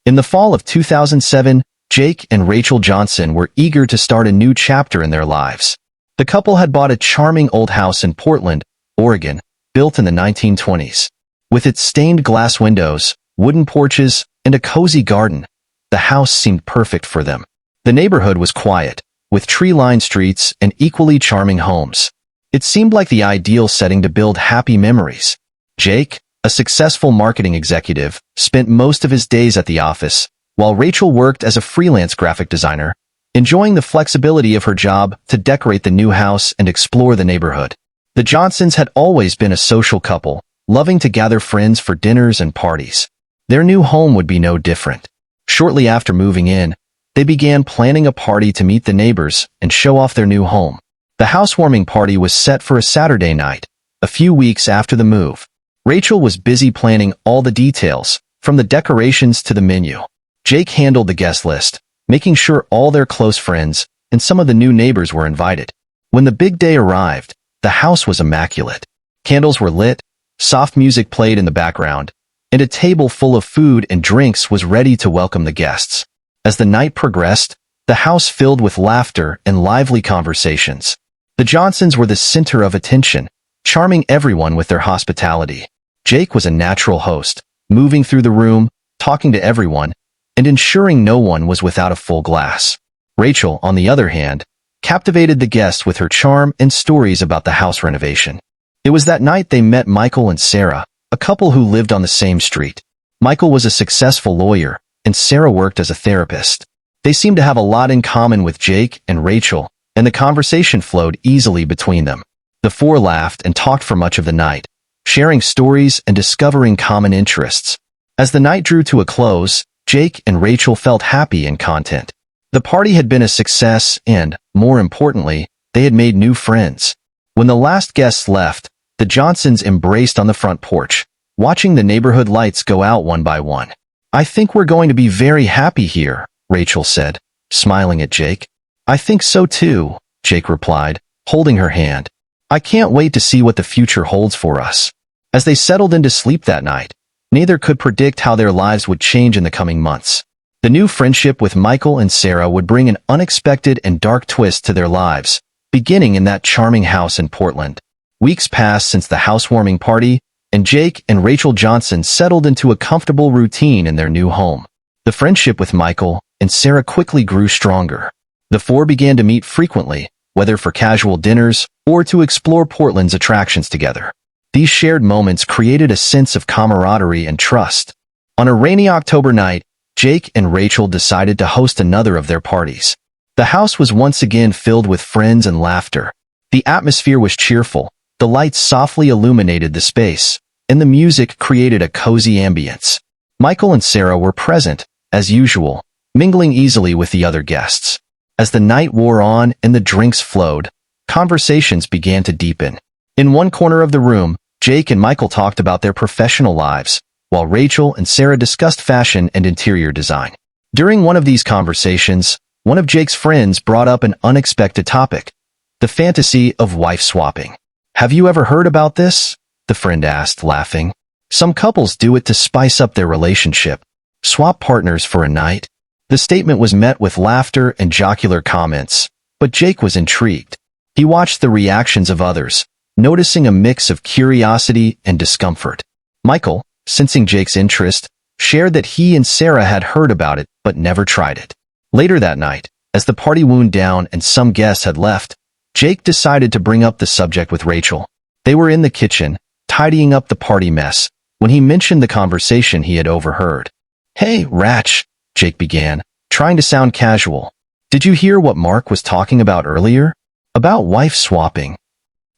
In the fall of 2007, Jake and Rachel Johnson were eager to start a new chapter in their lives. The couple had bought a charming old house in Portland, Oregon, built in the 1920s. With its stained glass windows, wooden porches, and a cozy garden, the house seemed perfect for them. The neighborhood was quiet, with tree-lined streets and equally charming homes. It seemed like the ideal setting to build happy memories. Jake, a successful marketing executive, spent most of his days at the office, while Rachel worked as a freelance graphic designer, enjoying the flexibility of her job to decorate the new house and explore the neighborhood. The Johnsons had always been a social couple, loving to gather friends for dinners and parties. Their new home would be no different. Shortly after moving in, they began planning a party to meet the neighbors and show off their new home. The housewarming party was set for a Saturday night, a few weeks after the move. Rachel was busy planning all the details, from the decorations to the menu. Jake handled the guest list, making sure all their close friends and some of the new neighbors were invited. When the big day arrived, the house was immaculate. Candles were lit, soft music played in the background, and a table full of food and drinks was ready to welcome the guests. As the night progressed, the house filled with laughter and lively conversations. The Johnsons were the center of attention, charming everyone with their hospitality. Jake was a natural host, moving through the room, talking to everyone, and ensuring no one was without a full glass. Rachel, on the other hand, captivated the guests with her charm and stories about the house renovation. It was that night they met Michael and Sarah, a couple who lived on the same street. Michael was a successful lawyer, and Sarah worked as a therapist. They seemed to have a lot in common with Jake and Rachel, and the conversation flowed easily between them. The four laughed and talked for much of the night, sharing stories and discovering common interests. As the night drew to a close, Jake and Rachel felt happy and content. The party had been a success and, more importantly, they had made new friends. When the last guests left, the Johnsons embraced on the front porch, watching the neighborhood lights go out one by one. "I think we're going to be very happy here," Rachel said, smiling at Jake. "I think so too," Jake replied, holding her hand. "I can't wait to see what the future holds for us." As they settled into sleep that night, neither could predict how their lives would change in the coming months. The new friendship with Michael and Sarah would bring an unexpected and dark twist to their lives, beginning in that charming house in Portland. Weeks passed since the housewarming party, and Jake and Rachel Johnson settled into a comfortable routine in their new home. The friendship with Michael and Sarah quickly grew stronger. The four began to meet frequently, whether for casual dinners or to explore Portland's attractions together. These shared moments created a sense of camaraderie and trust. On a rainy October night, Jake and Rachel decided to host another of their parties. The house was once again filled with friends and laughter. The atmosphere was cheerful, the lights softly illuminated the space, and the music created a cozy ambience. Michael and Sarah were present, as usual, mingling easily with the other guests. As the night wore on and the drinks flowed, conversations began to deepen. In one corner of the room, Jake and Michael talked about their professional lives, while Rachel and Sarah discussed fashion and interior design. During one of these conversations, one of Jake's friends brought up an unexpected topic: the fantasy of wife swapping. "Have you ever heard about this?" the friend asked, laughing. "Some couples do it to spice up their relationship. Swap partners for a night." The statement was met with laughter and jocular comments, but Jake was intrigued. He watched the reactions of others, noticing a mix of curiosity and discomfort. Michael, sensing Jake's interest, shared that he and Sarah had heard about it but never tried it. Later that night, as the party wound down and some guests had left, Jake decided to bring up the subject with Rachel. They were in the kitchen, tidying up the party mess, when he mentioned the conversation he had overheard. "Hey, Ratch," Jake began, trying to sound casual. "Did you hear what Mark was talking about earlier? About wife swapping?"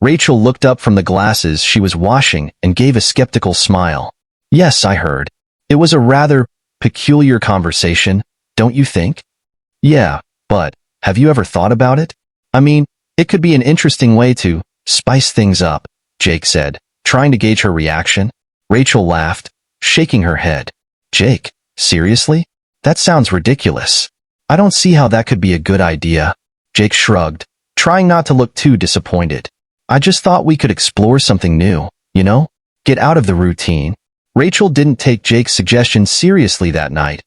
Rachel looked up from the glasses she was washing and gave a skeptical smile. "Yes, I heard. It was a rather peculiar conversation, don't you think?" "Yeah, but have you ever thought about it? I mean, it could be an interesting way to spice things up," Jake said, trying to gauge her reaction. Rachel laughed, shaking her head. "Jake, seriously? That sounds ridiculous. I don't see how that could be a good idea." Jake shrugged, trying not to look too disappointed. "I just thought we could explore something new, you know? Get out of the routine." Rachel didn't take Jake's suggestion seriously that night,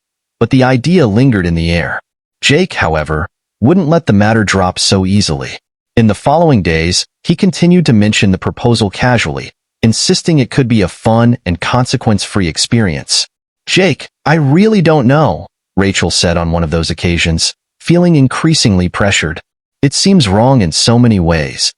but the idea lingered in the air. Jake, however, wouldn't let the matter drop so easily. In the following days, he continued to mention the proposal casually, insisting it could be a fun and consequence-free experience. "Jake, I really don't know," Rachel said on one of those occasions, feeling increasingly pressured. "It seems wrong in so many ways."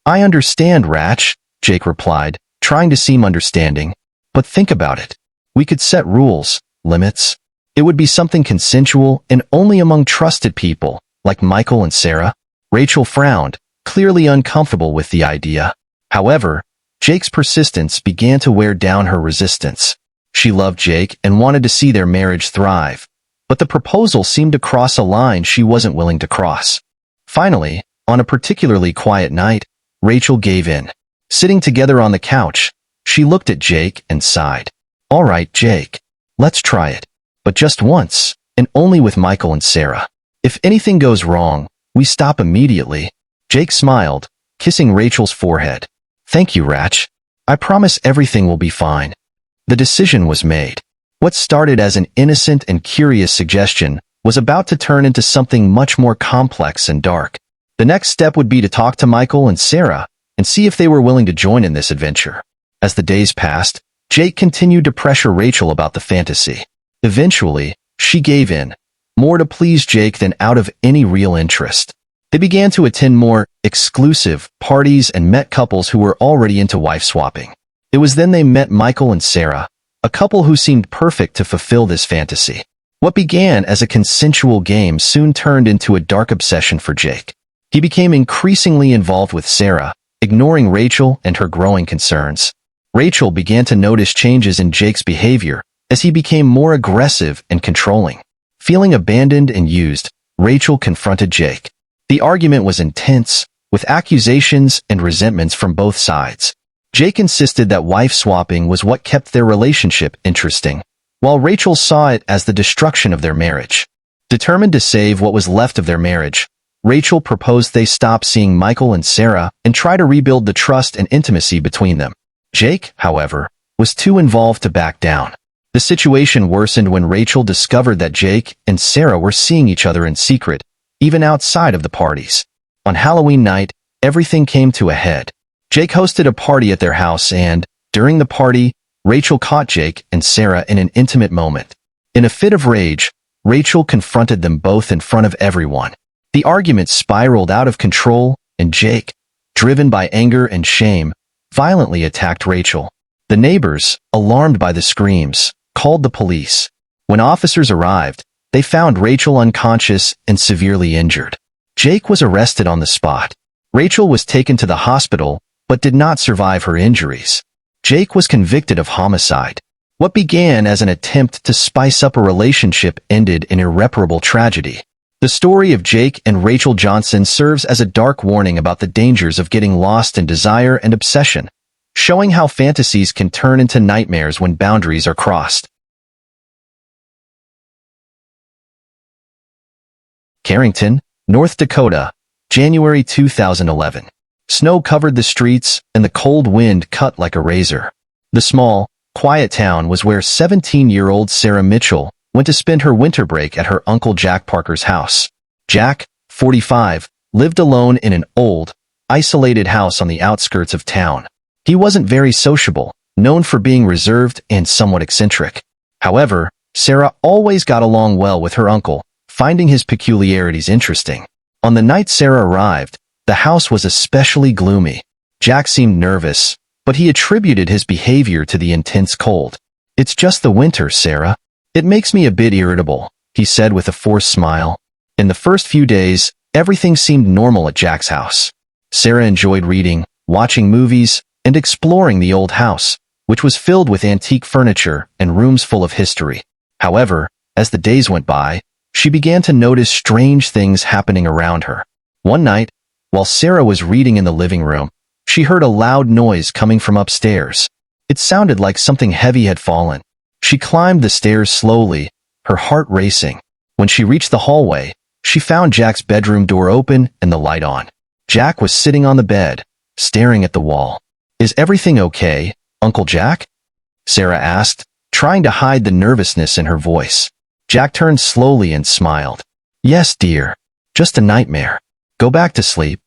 "I understand, Ratch," Jake replied, trying to seem understanding. "But think about it. We could set rules, limits. It would be something consensual and only among trusted people, like Michael and Sarah." Rachel frowned, clearly uncomfortable with the idea. However, Jake's persistence began to wear down her resistance. She loved Jake and wanted to see their marriage thrive, but the proposal seemed to cross a line she wasn't willing to cross. Finally, on a particularly quiet night, Rachel gave in. Sitting together on the couch, she looked at Jake and sighed. "All right, Jake, let's try it. But just once, and only with Michael and Sarah. If anything goes wrong, we stop immediately." Jake smiled, kissing Rachel's forehead. "Thank you, Ratch. I promise everything will be fine." The decision was made. What started as an innocent and curious suggestion was about to turn into something much more complex and dark. The next step would be to talk to Michael and Sarah and see if they were willing to join in this adventure. As the days passed, Jake continued to pressure Rachel about the fantasy. Eventually, she gave in, more to please Jake than out of any real interest. They began to attend more exclusive parties and met couples who were already into wife-swapping. It was then they met Michael and Sarah, a couple who seemed perfect to fulfill this fantasy. What began as a consensual game soon turned into a dark obsession for Jake. He became increasingly involved with Sarah, ignoring Rachel and her growing concerns. Rachel began to notice changes in Jake's behavior as he became more aggressive and controlling. Feeling abandoned and used, Rachel confronted Jake. The argument was intense, with accusations and resentments from both sides. Jake insisted that wife-swapping was what kept their relationship interesting, while Rachel saw it as the destruction of their marriage. Determined to save what was left of their marriage, Rachel proposed they stop seeing Michael and Sarah and try to rebuild the trust and intimacy between them. Jake, however, was too involved to back down. The situation worsened when Rachel discovered that Jake and Sarah were seeing each other in secret, even outside of the parties. On Halloween night, everything came to a head. Jake hosted a party at their house and, during the party, Rachel caught Jake and Sarah in an intimate moment. In a fit of rage, Rachel confronted them both in front of everyone. The argument spiraled out of control, and Jake, driven by anger and shame, violently attacked Rachel. The neighbors, alarmed by the screams, called the police. When officers arrived, they found Rachel unconscious and severely injured. Jake was arrested on the spot. Rachel was taken to the hospital, but did not survive her injuries. Jake was convicted of homicide. What began as an attempt to spice up a relationship ended in irreparable tragedy. The story of Jake and Rachel Johnson serves as a dark warning about the dangers of getting lost in desire and obsession, showing how fantasies can turn into nightmares when boundaries are crossed. Carrington, North Dakota, January 2011. Snow covered the streets, and the cold wind cut like a razor. The small, quiet town was where 17-year-old Sarah Mitchell went to spend her winter break at her Uncle Jack Parker's house. Jack, 45, lived alone in an old, isolated house on the outskirts of town. He wasn't very sociable, known for being reserved and somewhat eccentric. However, Sarah always got along well with her uncle, finding his peculiarities interesting. On the night Sarah arrived, the house was especially gloomy. Jack seemed nervous, but he attributed his behavior to the intense cold. "It's just the winter, Sarah. It makes me a bit irritable," he said with a forced smile. In the first few days, everything seemed normal at Jack's house. Sarah enjoyed reading, watching movies, and exploring the old house, which was filled with antique furniture and rooms full of history. However, as the days went by, she began to notice strange things happening around her. One night, while Sarah was reading in the living room, she heard a loud noise coming from upstairs. It sounded like something heavy had fallen. She climbed the stairs slowly, her heart racing. When she reached the hallway, she found Jack's bedroom door open and the light on. Jack was sitting on the bed, staring at the wall. "Is everything okay, Uncle Jack?" Sarah asked, trying to hide the nervousness in her voice. Jack turned slowly and smiled. Yes, dear. Just a nightmare. Go back to sleep.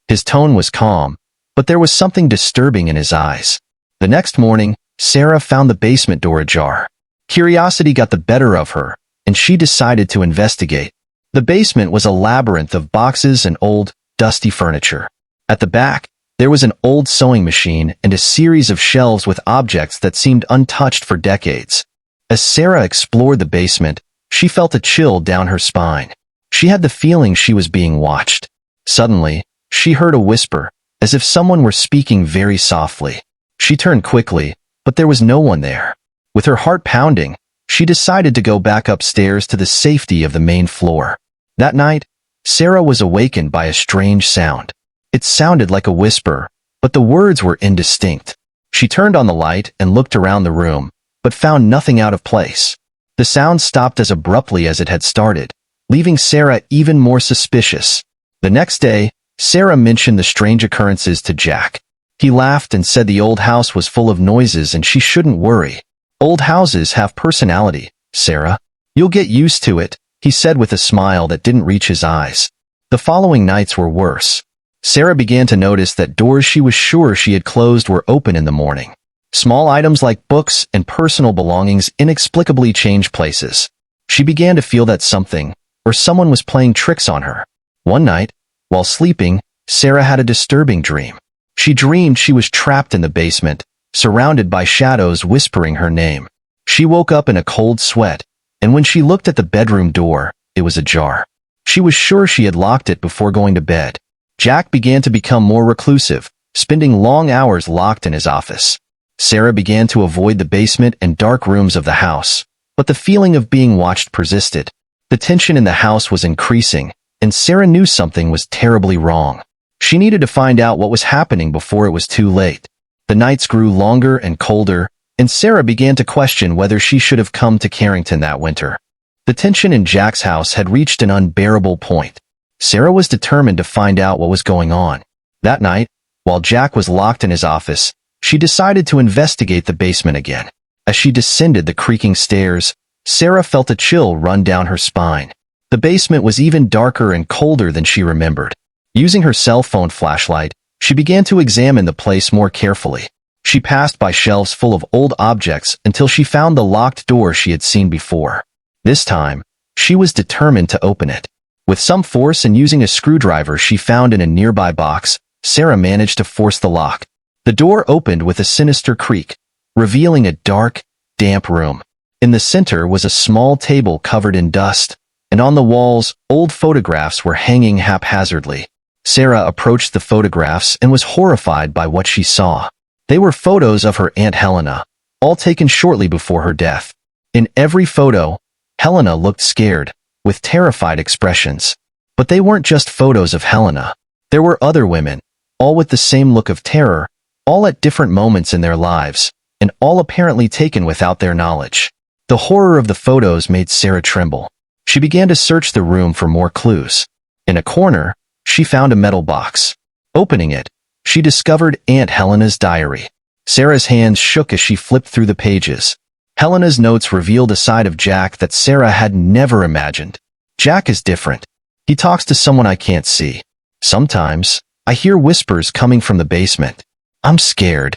His tone was calm, but there was something disturbing in his eyes. The next morning, Sarah found the basement door ajar. Curiosity got the better of her, and she decided to investigate. The basement was a labyrinth of boxes and old, dusty furniture. At the back, there was an old sewing machine and a series of shelves with objects that seemed untouched for decades. As Sarah explored the basement, she felt a chill down her spine. She had the feeling she was being watched. Suddenly, she heard a whisper, as if someone were speaking very softly. She turned quickly, but there was no one there. With her heart pounding, she decided to go back upstairs to the safety of the main floor. That night, Sarah was awakened by a strange sound. It sounded like a whisper, but the words were indistinct. She turned on the light and looked around the room, but found nothing out of place. The sound stopped as abruptly as it had started, leaving Sarah even more suspicious. The next day, Sarah mentioned the strange occurrences to Jack. He laughed and said the old house was full of noises and she shouldn't worry. Old houses have personality, Sarah. You'll get used to it, he said with a smile that didn't reach his eyes. The following nights were worse. Sarah began to notice that doors she was sure she had closed were open in the morning. Small items like books and personal belongings inexplicably changed places. She began to feel that something, or someone was playing tricks on her. One night, while sleeping, Sarah had a disturbing dream. She dreamed she was trapped in the basement, surrounded by shadows whispering her name. She woke up in a cold sweat, and when she looked at the bedroom door, it was ajar. She was sure she had locked it before going to bed. Jack began to become more reclusive, spending long hours locked in his office. Sarah began to avoid the basement and dark rooms of the house, but the feeling of being watched persisted. The tension in the house was increasing, and Sarah knew something was terribly wrong. She needed to find out what was happening before it was too late. The nights grew longer and colder, and Sarah began to question whether she should have come to Carrington that winter. The tension in Jack's house had reached an unbearable point. Sarah was determined to find out what was going on. That night, while Jack was locked in his office, she decided to investigate the basement again. As she descended the creaking stairs, Sarah felt a chill run down her spine. The basement was even darker and colder than she remembered. Using her cell phone flashlight, she began to examine the place more carefully. She passed by shelves full of old objects until she found the locked door she had seen before. This time, she was determined to open it. With some force and using a screwdriver she found in a nearby box, Sarah managed to force the lock. The door opened with a sinister creak, revealing a dark, damp room. In the center was a small table covered in dust, and on the walls, old photographs were hanging haphazardly. Sarah approached the photographs and was horrified by what she saw. They were photos of her Aunt Helena, all taken shortly before her death. In every photo, Helena looked scared, with terrified expressions. But they weren't just photos of Helena. There were other women, all with the same look of terror, all at different moments in their lives, and all apparently taken without their knowledge. The horror of the photos made Sarah tremble. She began to search the room for more clues. In a corner, she found a metal box. Opening it, she discovered Aunt Helena's diary. Sarah's hands shook as she flipped through the pages. Helena's notes revealed a side of Jack that Sarah had never imagined. Jack is different. He talks to someone I can't see. Sometimes, I hear whispers coming from the basement. I'm scared.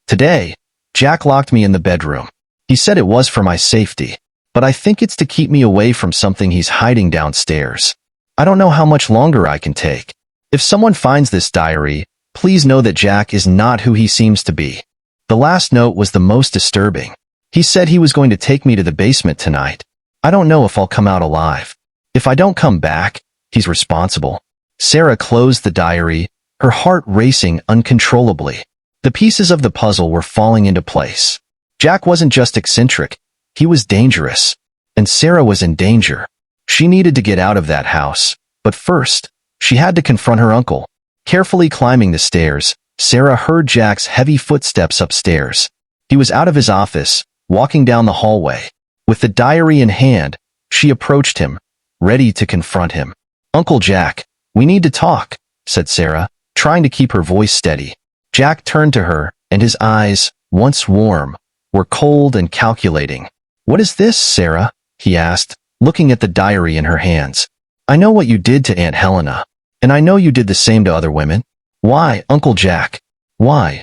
Today, Jack locked me in the bedroom. He said it was for my safety, but I think it's to keep me away from something he's hiding downstairs. I don't know how much longer I can take. If someone finds this diary, please know that Jack is not who he seems to be. The last note was the most disturbing. He said he was going to take me to the basement tonight. I don't know if I'll come out alive. If I don't come back, he's responsible. Sarah closed the diary, her heart racing uncontrollably. The pieces of the puzzle were falling into place. Jack wasn't just eccentric, he was dangerous. And Sarah was in danger. She needed to get out of that house. But first, she had to confront her uncle. Carefully climbing the stairs, Sarah heard Jack's heavy footsteps upstairs. He was out of his office, walking down the hallway. With the diary in hand, she approached him, ready to confront him. "Uncle Jack, we need to talk," said Sarah, trying to keep her voice steady. Jack turned to her, and his eyes, once warm, were cold and calculating. "What is this, Sarah?" he asked, looking at the diary in her hands. "I know what you did to Aunt Helena. And I know you did the same to other women. Why, Uncle Jack? Why?"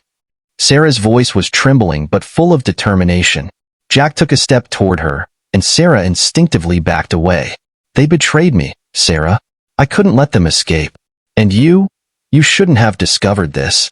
Sarah's voice was trembling but full of determination. Jack took a step toward her, and Sarah instinctively backed away. "They betrayed me, Sarah. I couldn't let them escape. And you shouldn't have discovered this."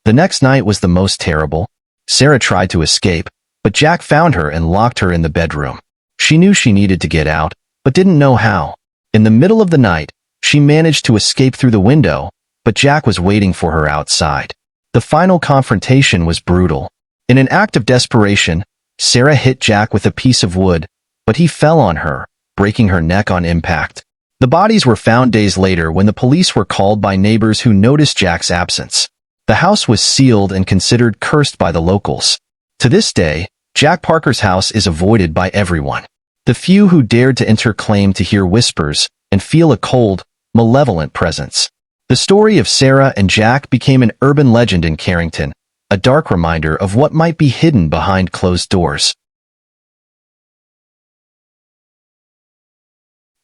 The next night was the most terrible. Sarah tried to escape, but Jack found her and locked her in the bedroom. She knew she needed to get out, but didn't know how. In the middle of the night, she managed to escape through the window, but Jack was waiting for her outside. The final confrontation was brutal. In an act of desperation, Sarah hit Jack with a piece of wood, but he fell on her, breaking her neck on impact. The bodies were found days later when the police were called by neighbors who noticed Jack's absence. The house was sealed and considered cursed by the locals. To this day, Jack Parker's house is avoided by everyone. The few who dared to enter claimed to hear whispers and feel a cold, malevolent presence. The story of Sarah and Jack became an urban legend in Carrington, a dark reminder of what might be hidden behind closed doors.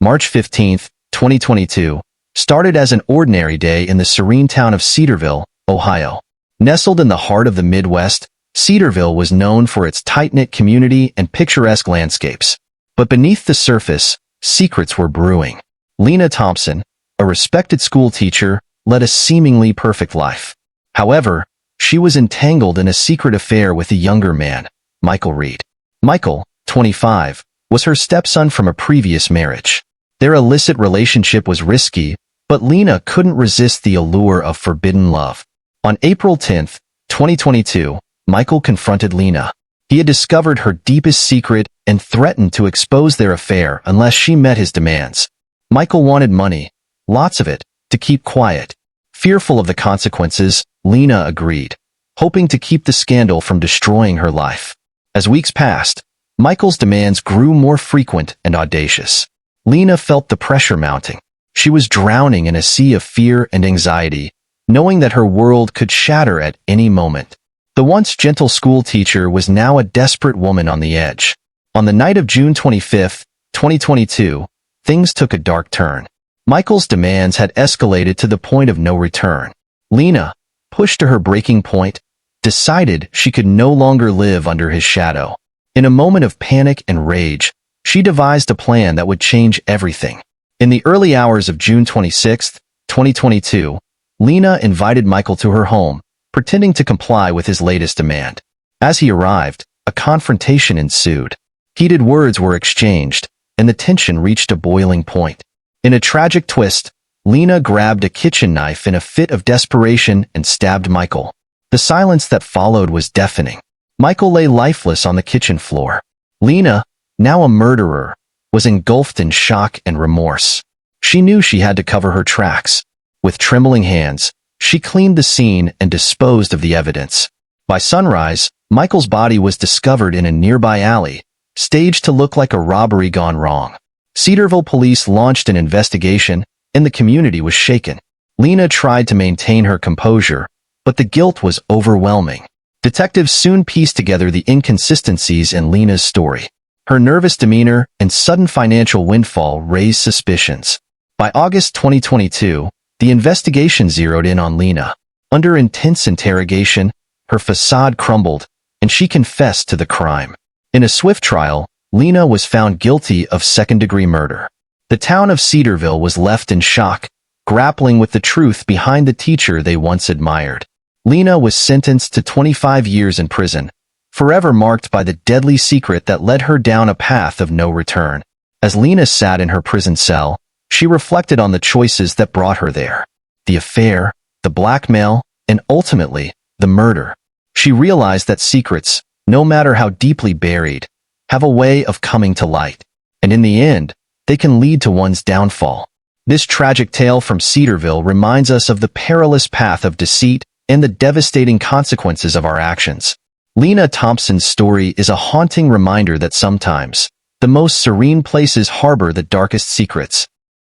March 15, 2022, started as an ordinary day in the serene town of Cedarville, Ohio. Nestled in the heart of the Midwest, Cedarville was known for its tight-knit community and picturesque landscapes. But beneath the surface, secrets were brewing. Lena Thompson, a respected school teacher, led a seemingly perfect life. However, she was entangled in a secret affair with a younger man, Michael Reed. Michael, 25, was her stepson from a previous marriage. Their illicit relationship was risky, but Lena couldn't resist the allure of forbidden love. On April 10, 2022, Michael confronted Lena. He had discovered her deepest secret and threatened to expose their affair unless she met his demands. Michael wanted money, lots of it, to keep quiet. Fearful of the consequences, Lena agreed, hoping to keep the scandal from destroying her life. As weeks passed, Michael's demands grew more frequent and audacious. Lena felt the pressure mounting. She was drowning in a sea of fear and anxiety, knowing that her world could shatter at any moment. The once gentle school teacher was now a desperate woman on the edge. On the night of June 25, 2022, things took a dark turn. Michael's demands had escalated to the point of no return. Lena, pushed to her breaking point, decided she could no longer live under his shadow. In a moment of panic and rage, she devised a plan that would change everything. In the early hours of June 26, 2022, Lena invited Michael to her home, pretending to comply with his latest demand. As he arrived, a confrontation ensued. Heated words were exchanged, and the tension reached a boiling point. In a tragic twist, Lena grabbed a kitchen knife in a fit of desperation and stabbed Michael. The silence that followed was deafening. Michael lay lifeless on the kitchen floor. Lena, now a murderer, was engulfed in shock and remorse. She knew she had to cover her tracks. With trembling hands, she cleaned the scene and disposed of the evidence. By sunrise, Michael's body was discovered in a nearby alley, staged to look like a robbery gone wrong. Cedarville police launched an investigation, and the community was shaken. Lena tried to maintain her composure, but the guilt was overwhelming. Detectives soon pieced together the inconsistencies in Lena's story. Her nervous demeanor and sudden financial windfall raised suspicions. By August 2022, the investigation zeroed in on Lena. Under intense interrogation, her facade crumbled, and she confessed to the crime. In a swift trial, Lena was found guilty of second-degree murder. The town of Cedarville was left in shock, grappling with the truth behind the teacher they once admired. Lena was sentenced to 25 years in prison, forever marked by the deadly secret that led her down a path of no return. As Lena sat in her prison cell, she reflected on the choices that brought her there. The affair, the blackmail, and ultimately, the murder. She realized that secrets, no matter how deeply buried, have a way of coming to light. And in the end, they can lead to one's downfall. This tragic tale from Cedarville reminds us of the perilous path of deceit and the devastating consequences of our actions. Lena Thompson's story is a haunting reminder that sometimes, the most serene places harbor the darkest secrets.